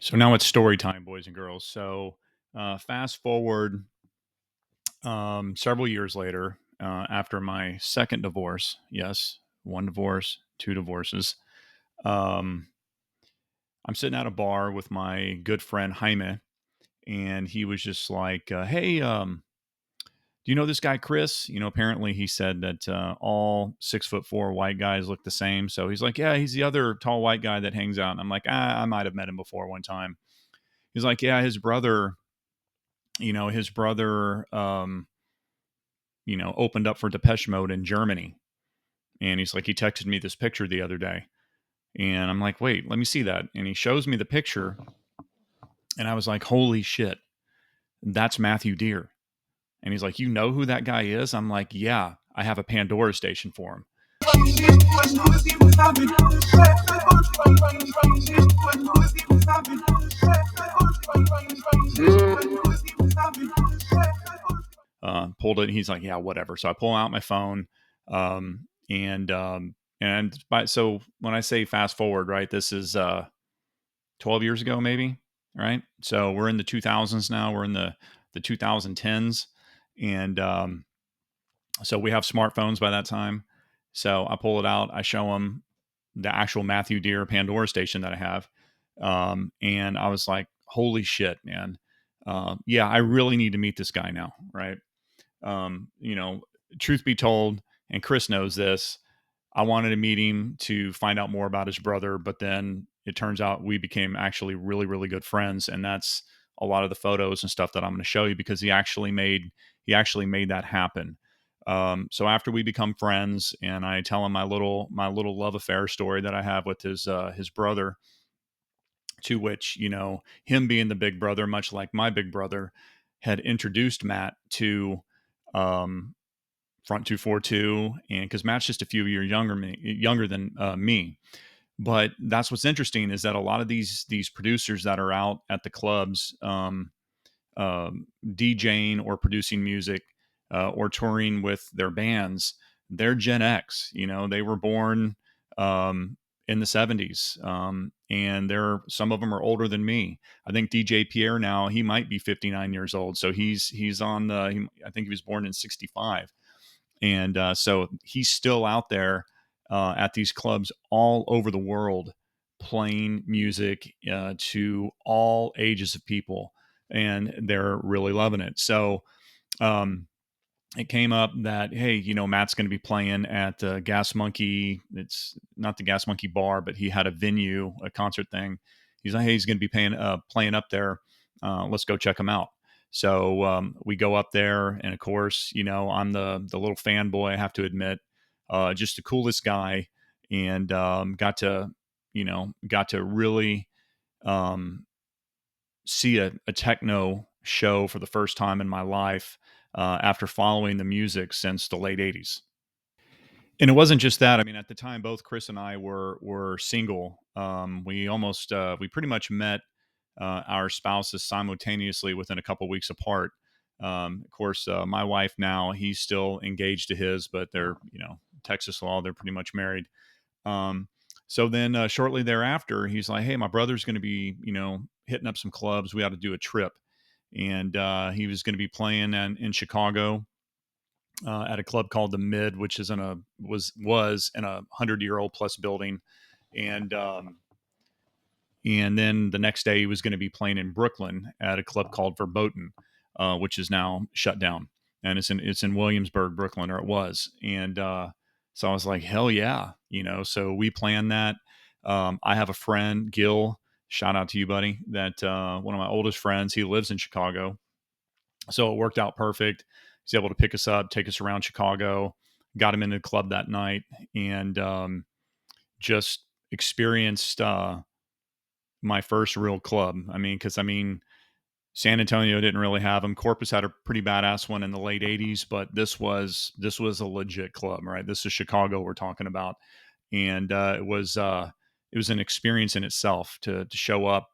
So now it's story time, boys and girls. So fast forward several years later, after my second divorce. Yes, one divorce, two divorces. Um, I'm sitting at a bar with my good friend Jaime, and he was just like, "Hey, do you know this guy Chris?" Apparently he said that all 6'4" white guys look the same. So he's like, "Yeah, he's the other tall white guy that hangs out." And I'm like, I might have met him before one time. He's like, "Yeah, his brother." His brother, opened up for Depeche Mode in Germany. And he's like, he texted me this picture the other day. And I'm like, wait, let me see that. And he shows me the picture. And I was like, holy shit, that's Matthew Deere. And he's like, you know who that guy is? I'm like, yeah, I have a Pandora station for him. Pulled it. He's like, yeah, whatever. So I pull out my phone, so when I say fast forward, right, this is 12 years ago, maybe, right? So we're in the 2000s now. We're in the 2010s, and so we have smartphones by that time. So I pull it out. I show him the actual Matthew Deere Pandora station that I have, and I was like, holy shit, man. Yeah, I really need to meet this guy now, right? Um, you know, Truth be told, and Chris knows this, I wanted to meet him to find out more about his brother, but then it turns out we became actually really, really good friends, and that's a lot of the photos and stuff that I'm going to show you because he actually made that happen. So after we become friends, and I tell him my little love affair story that I have with his brother, to which him being the big brother, much like my big brother, had introduced Matt to um, Front 242, and because Matt's just a few years younger than me. But that's what's interesting is that a lot of these producers that are out at the clubs, DJing or producing music, or touring with their bands, they're Gen X. They were born in the 70s, and some of them are older than me. I think DJ Pierre now, he might be 59 years old, so he's on I think he was born in 65, and so he's still out there at these clubs all over the world playing music to all ages of people, and they're really loving it. So um, it came up that, hey, Matt's going to be playing at Gas Monkey. It's not the Gas Monkey bar, but he had a venue, a concert thing. He's like, hey, he's going to be playing up there. Let's go check him out. So we go up there, and of course, I'm the little fanboy. I have to admit, just the coolest guy, and got to really um, see a techno show for the first time in my life, after following the music since the late 80s. And it wasn't just that. I mean, at the time, both Chris and I were single. We pretty much met our spouses simultaneously within a couple weeks apart. Of course, my wife now, he's still engaged to his, but they're, Texas law, they're pretty much married. Um, so then shortly thereafter, he's like, hey, my brother's going to be, hitting up some clubs. We ought to do a trip. And he was going to be playing in Chicago, at a club called the Mid, which is was in 100-year-old plus building. And and then the next day he was going to be playing in Brooklyn at a club called Verboten, which is now shut down, and it's in Williamsburg, Brooklyn, or it was. And so I was like, hell yeah, So we planned that. I have a friend, Gil. Shout out to you, buddy. That one of my oldest friends. He lives in Chicago, so it worked out perfect. He's able to pick us up, take us around Chicago, got him into the club that night, and just experienced my first real club. I mean, San Antonio didn't really have them. Corpus had a pretty badass one in the late '80s, but this was a legit club, right? This is Chicago we're talking about, and it was an experience in itself to show up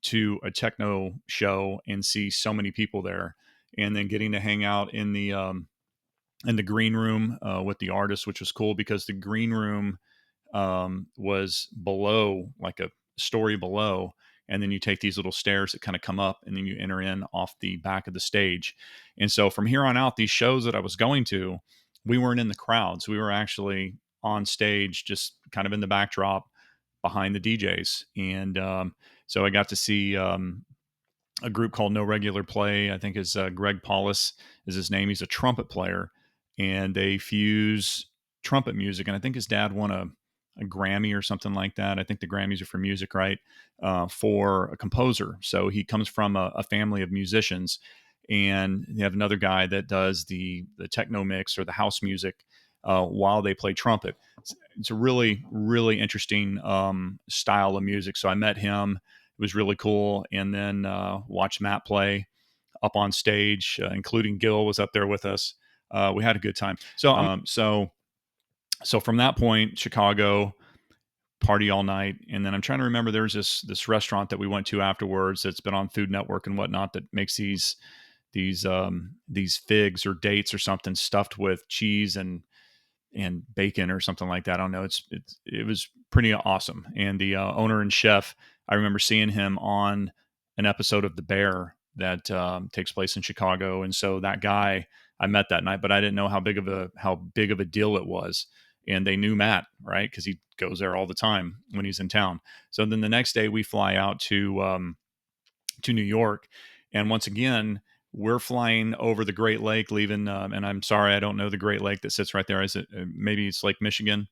to a techno show and see so many people there, and then getting to hang out in the green room with the artists, which was cool because the green room was below, like a story below, and then you take these little stairs that kind of come up, and then you enter in off the back of the stage. And so from here on out, these shows that I was going to, we weren't in the crowds. We were actually on stage, just kind of in the backdrop behind the DJs. And so I got to see a group called No Regular Play. I think is Greg Paulus is his name. He's a trumpet player, and they fuse trumpet music. And I think his dad won a Grammy or something like that. I think the Grammys are for music, right? For a composer. So he comes from a family of musicians, and you have another guy that does the techno mix or the house music while they play trumpet. It's a really interesting style of music. So I met him. It was really cool. And then watched Matt play up on stage, including Gil was up there with us. We had a good time. So from that point, Chicago, party all night. And then I'm trying to remember, there's this restaurant that we went to afterwards that's been on Food Network and whatnot that makes these figs or dates or something stuffed with cheese and bacon or something like that. I don't know. It was pretty awesome. And the owner and chef, I remember seeing him on an episode of The Bear that takes place in Chicago. And so that guy I met that night, but I didn't know how big of a deal it was. And they knew Matt, right? Because he goes there all the time when he's in town. So then the next day we fly out to New York, and once again we're flying over the Great Lake, leaving. And I'm sorry, I don't know the Great Lake that sits right there. Is it maybe it's Lake Michigan?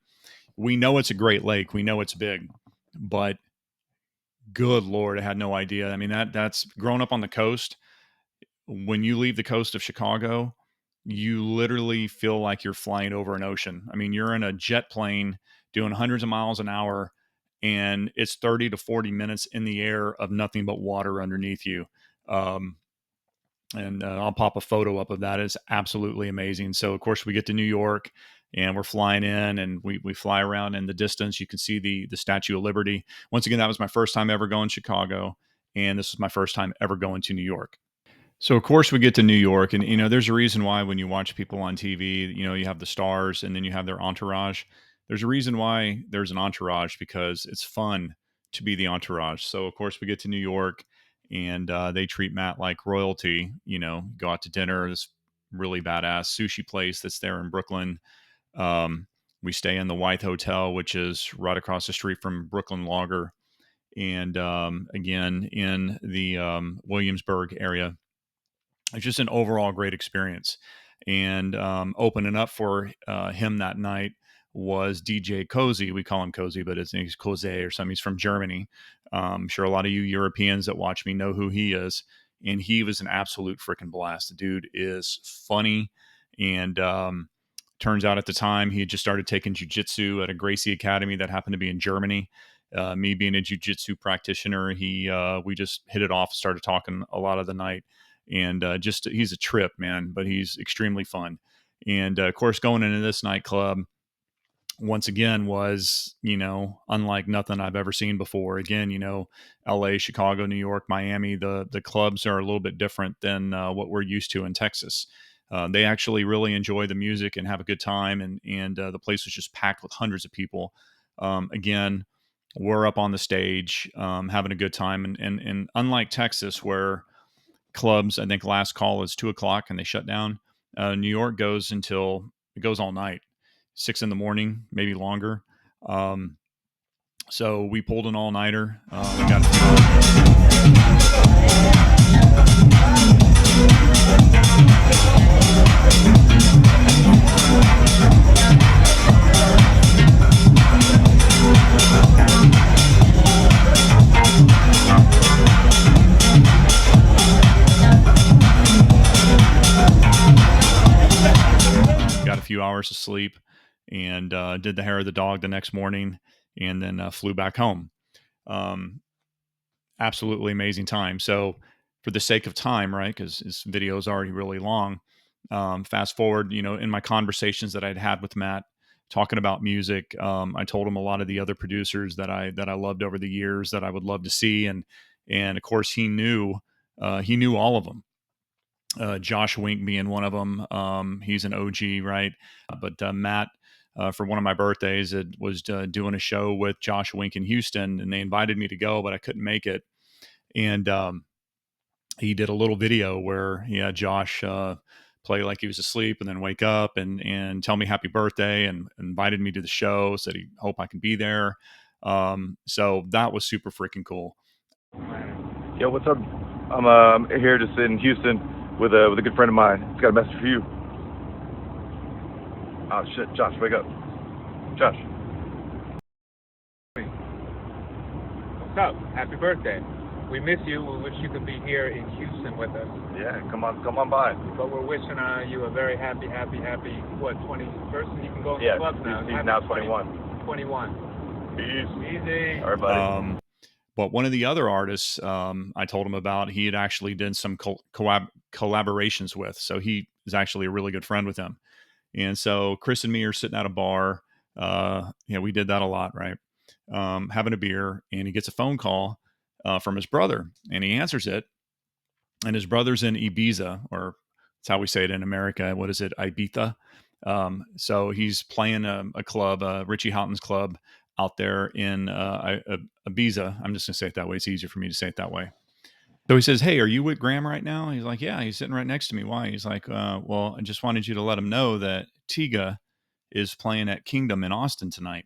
We know it's a Great Lake. We know it's big, but good Lord, I had no idea. I mean, that's grown up on the coast. When you leave the coast of Chicago, you literally feel like you're flying over an ocean. I mean, you're in a jet plane doing hundreds of miles an hour, and it's 30 to 40 minutes in the air of nothing but water underneath you. Um, and I'll pop a photo up of that. It's absolutely amazing. So, of course, we get to New York, and we're flying in, and we fly around in the distance. You can see the Statue of Liberty. Once again, that was my first time ever going to Chicago, and this was my first time ever going to New York. So of course we get to New York, and there's a reason why when you watch people on TV, you have the stars and then you have their entourage. There's a reason why there's an entourage, because it's fun to be the entourage. So of course we get to New York, and they treat Matt like royalty. Go out to dinner. This really badass sushi place that's there in Brooklyn. Um, we stay in the White Hotel, which is right across the street from Brooklyn Lager, and again in the Williamsburg area. It's just an overall great experience. And opening up for him that night was DJ Cozy. We call him Cozy, but his name's Cozy or something. He's from Germany. I'm sure a lot of you Europeans that watch me know who he is. And he was an absolute freaking blast. The dude is funny. And turns out at the time he had just started taking jujitsu at a Gracie Academy that happened to be in Germany. Me being a jujitsu practitioner, we just hit it off, started talking a lot of the night. And just he's a trip, man, but he's extremely fun. And of course, going into this nightclub once again was, unlike nothing I've ever seen before. Again, LA, Chicago, New York, Miami, the clubs are a little bit different than what we're used to in Texas. They actually really enjoy the music and have a good time, and the place was just packed with hundreds of people. Again, we're up on the stage having a good time, and unlike Texas, where clubs, I think last call is 2:00 and they shut down. New York it goes all night, 6 in the morning, maybe longer. So we pulled an all nighter. We got a few hours of sleep, and did the hair of the dog the next morning, and then flew back home. Absolutely amazing time. So for the sake of time, right, because this video is already really long, fast forward, in my conversations that I'd had with Matt talking about music, I told him a lot of the other producers that I loved over the years that I would love to see, and of course he knew all of them. Josh Wink being one of them. He's an OG, right? But Matt, for one of my birthdays, it was doing a show with Josh Wink in Houston, and they invited me to go, but I couldn't make it. And he did a little video where he had Josh play like he was asleep and then wake up and tell me happy birthday and invited me to the show. Said he hope I can be there. So that was super freaking cool. Yo, what's up? I'm here just in Houston with a good friend of mine. He's got a message for you. Oh shit, Josh, wake up, Josh. What's up? Happy birthday. We miss you. We wish you could be here in Houston with us. Yeah, come on by. But we're wishing you a very happy, what, 21st? And you can go in Yeah, the clubs now. he's now 21. 21. Peace. Easy. All right, buddy. But one of the other artists I told him about, he had actually done some collaborations with. So he is actually a really good friend with him. And so Chris and me are sitting at a bar. We did that a lot, right? Having a beer, and he gets a phone call from his brother, and he answers it. And his brother's in Ibiza, or that's how we say it in America. What is it? Ibiza. So he's playing a club, Richie Houghton's club out there in Ibiza. I'm just going to say it that way. It's easier for me to say it that way. So he says, "Hey, are you with Graham right now?" He's like, "Yeah." He's sitting right next to me. Why? He's like, "Well, I just wanted you to let him know that Tiga is playing at Kingdom in Austin tonight."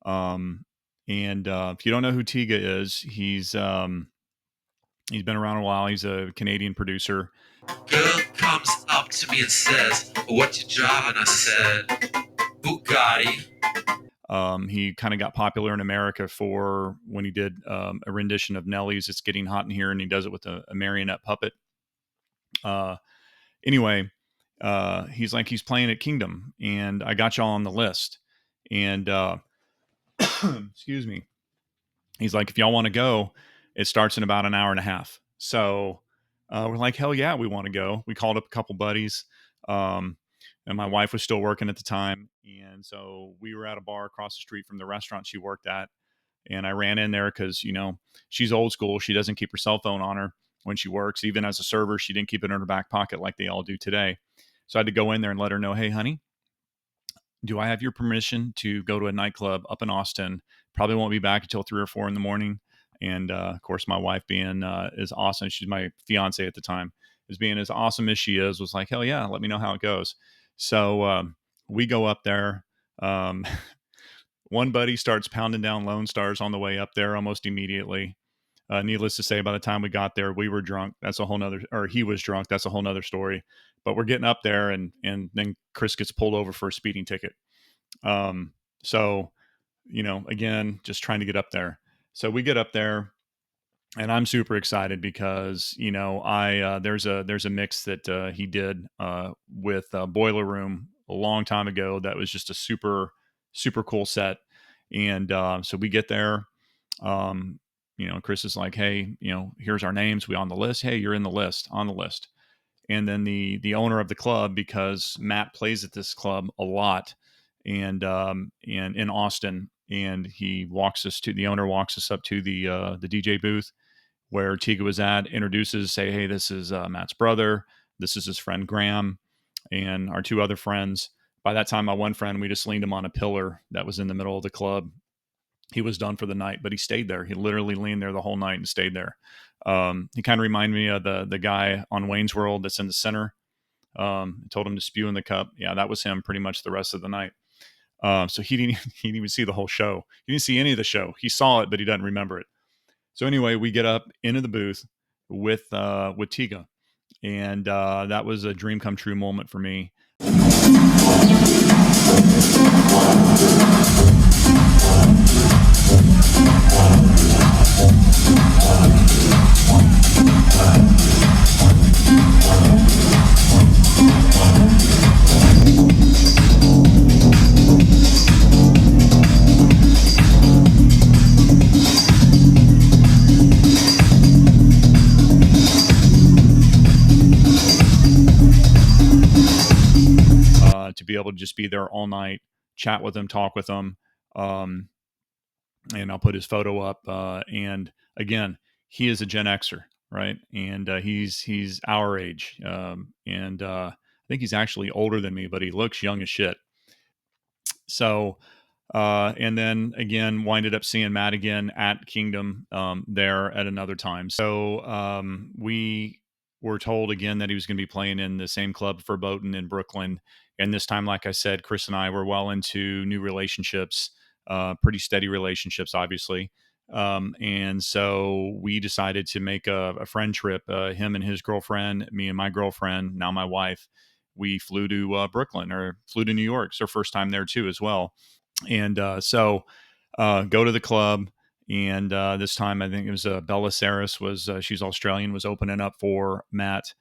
Um, and if you don't know who Tiga is, he's been around a while. He's a Canadian producer. Girl comes up to me and says, "What's your job?" And I said, "Bugatti." He kind of got popular in America for when he did a rendition of Nelly's "It's Getting Hot in Here," and he does it with a marionette puppet. Anyway, he's playing at Kingdom, and I got y'all on the list. And excuse me. He's like, if y'all want to go, it starts in about an hour and a half. So we're like, hell yeah, we want to go. We called up a couple buddies. Um, and my wife was still working at the time. And so we were at a bar across the street from the restaurant she worked at. And I ran in there because, she's old school. She doesn't keep her cell phone on her when she works. Even as a server, she didn't keep it in her back pocket like they all do today. So I had to go in there and let her know, hey, honey, do I have your permission to go to a nightclub up in Austin? Probably won't be back until 3 or 4 in the morning. And of course, my wife being as awesome, she's my fiance at the time, as being as awesome as she is, was like, hell yeah, let me know how it goes. So we go up there. Um, one buddy starts pounding down Lone Stars on the way up there almost immediately. Needless to say, by the time we got there, we were drunk. That's a whole nother, or he was drunk. That's a whole nother story. But we're getting up there, and then Chris gets pulled over for a speeding ticket. So, again, just trying to get up there. So we get up there, and I'm super excited because I there's a mix that he did with Boiler Room a long time ago that was just a super cool set. And so we get there. Um, Chris is like, hey, here's our names. We on the list. Hey, you're in the list, on the list. And then the owner of the club, because Matt plays at this club a lot, and in Austin, and the owner walks us up to the DJ booth where Tiga was at, introduces, say, hey, this is Matt's brother. This is his friend Graham, and our two other friends. By that time, my one friend, we just leaned him on a pillar that was in the middle of the club. He was done for the night, but he stayed there. He literally leaned there the whole night and stayed there. He kind of reminded me of the guy on Wayne's World that's in the center. Told him to spew in the cup. Yeah, that was him pretty much the rest of the night. So he didn't even see the whole show. He didn't see any of the show. He saw it, but he doesn't remember it. So anyway, we get up into the booth with Tiga, and that was a dream come true moment for me. To be able to just be there all night, chat with him, talk with him, and I'll put his photo up. And again, he is a Gen Xer, right? And he's our age, and I think he's actually older than me, but he looks young as shit. So And then again, winded up seeing Matt again at Kingdom there at another time. So we were told again that he was going to be playing in the same club for Bowden in Brooklyn. And this time, like I said, Chris and I were well into new relationships, pretty steady relationships, obviously. And so we decided to make a friend trip. Him and his girlfriend, me and my girlfriend, now my wife. We flew to Brooklyn or flew to New York. It's our first time there too, as well. And go to the club. And this time, I think it was Bella Saris was she's Australian, was opening up for Matt.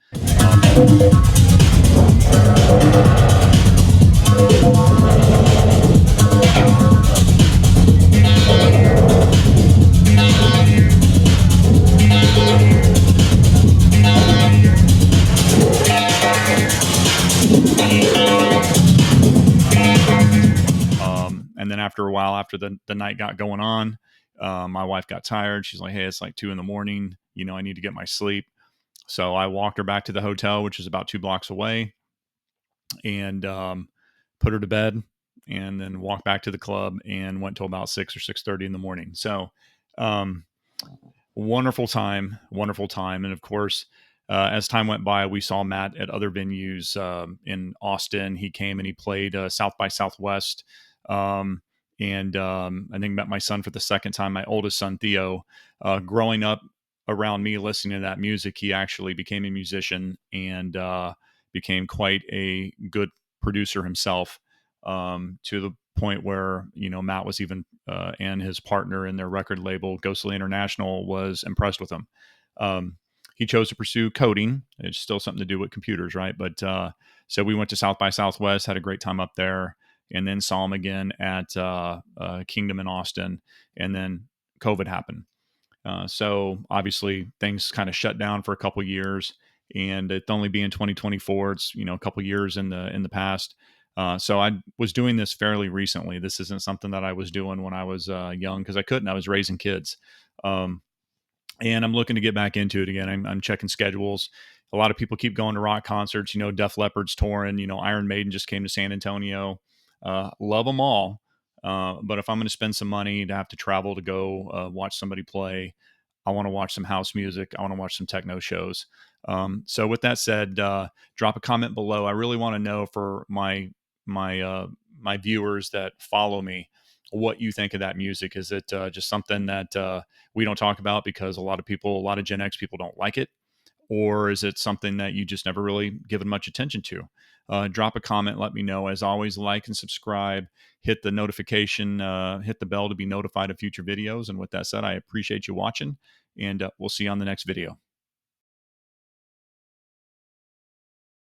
And then after a while, after the night got going on, my wife got tired. She's like, "Hey, it's like 2 a.m. You know, I need to get my sleep." So I walked her back to the hotel, which is about 2 blocks away, and put her to bed, and then walked back to the club and went till about 6 or 6:30 in the morning. So um, wonderful time, and of course. As time went by, we saw Matt at other venues in Austin. He came and he played South by Southwest, um, and I think met my son for the second time. My oldest son Theo, growing up around me listening to that music, he actually became a musician and became quite a good producer himself. To the point where Matt was even and his partner in their record label Ghostly International was impressed with him. Um, he chose to pursue coding. It's still something to do with computers, right? But so we went to South by Southwest, had a great time up there, and then saw him again at Kingdom in Austin, and then COVID happened. So obviously things kind of shut down for a couple years, and it only being 2024, it's a couple years in the past. So I was doing this fairly recently. This isn't something that I was doing when I was young because I couldn't. I was raising kids. Um, and I'm looking to get back into it again. I'm checking schedules. A lot of people keep going to rock concerts. Def Leppard's touring. Iron Maiden just came to San Antonio. Love them all. But if I'm going to spend some money to have to travel to go watch somebody play, I want to watch some house music. I want to watch some techno shows. So with that said, drop a comment below. I really want to know for my viewers that follow me what you think of that music. Is it just something that we don't talk about because a lot of Gen X people don't like it? Or is it something that you just never really given much attention to? Drop a comment, let me know. As always, like and subscribe, hit the notification, hit the bell to be notified of future videos. And with that said, I appreciate you watching, and we'll see you on the next video.